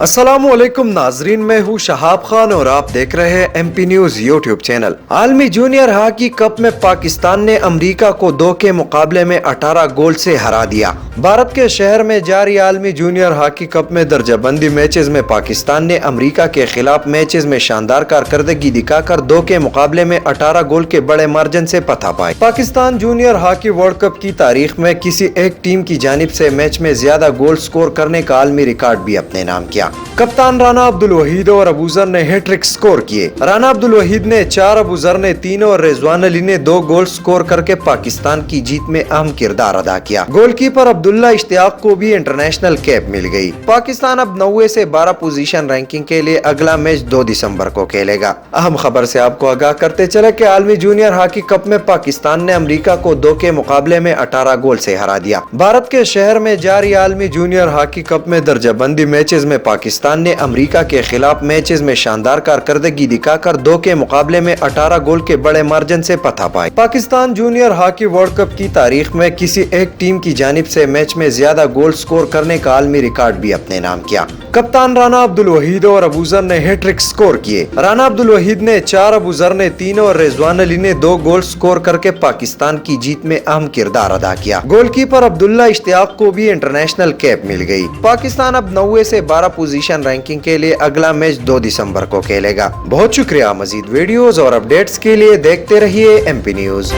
अस्सलामुअलैकुम नाजरीन, मैं हूँ शहाब खान और आप देख रहे हैं MP न्यूज यूट्यूब चैनल। आलमी जूनियर हॉकी कप में पाकिस्तान ने अमेरिका को 2 के मुकाबले में 18 गोल से हरा दिया। भारत के शहर में जारी आलमी जूनियर हॉकी कप में दर्जाबंदी मैचेस में पाकिस्तान ने अमेरिका के खिलाफ मैचेस में शानदार कारकर्दगी दिखाकर 2 के मुकाबले में 18 गोल के बड़े मार्जिन से फतह पाई। Pakistan junior hockey world cup की तारीख में किसी एक टीम की जानिब से मैच में ज्यादा गोल स्कोर करने का आलमी रिकॉर्ड भी अपने नाम किया। कप्तान राना अब्दुल वहीद और अबूजर ने हैट्रिक स्कोर किए। राना अब्दुल वहीद ने 4, अबूजर ने 3 और रिजवान अली ने 2 गोल स्कोर करके पाकिस्तान की जीत में अहम किरदार अदा किया। गोलकीपर अब्दुल्ला इश्तियाक को भी इंटरनेशनल कैप मिल गई। पाकिस्तान अब 9 से 12 पोजीशन रैंकिंग के लिए अगला मैच 2 दिसंबर को खेलेगा। अहम खबर से आपको आगाह करते चले कि आलमी जूनियर हॉकी कप में पाकिस्तान ने अमेरिका को 2 के मुकाबले में 18 गोल से हरा दिया। भारत के शहर में जारी आलमी जूनियर हॉकी कप में दर्जाबंदी मैचेस में पाकिस्तान ने अमेरिका के खिलाफ मैचेस में शानदार कारकर्दगी दिखाकर 2 के मुकाबले में 18 गोल के बड़े मार्जिन से फतह पाई। Pakistan junior hockey world cup की तारीख में किसी एक टीम की जानिब से मैच में ज्यादा गोल स्कोर करने का आलमी रिकॉर्ड भी अपने नाम किया। कप्तान राना अब्दुल वहीद और अबूजर ने हैट्रिक स्कोर किए। राना अब्दुल वहीद ने 4, अबूजर ने 3 और रिजवान अली ने 2 गोल स्कोर करके पाकिस्तान की जीत में अहम किरदार अदा किया। गोलकीपर अब्दुल्ला इश्तियाक को भी इंटरनेशनल कैप मिल गई। पाकिस्तान अब 9 से 12 पोजीशन रैंकिंग के लिए अगला मैच 2 दिसंबर को खेलेगा। बहुत शुक्रिया। मजीद वीडियोस और अपडेट्स के लिए देखते रहिए MP न्यूज।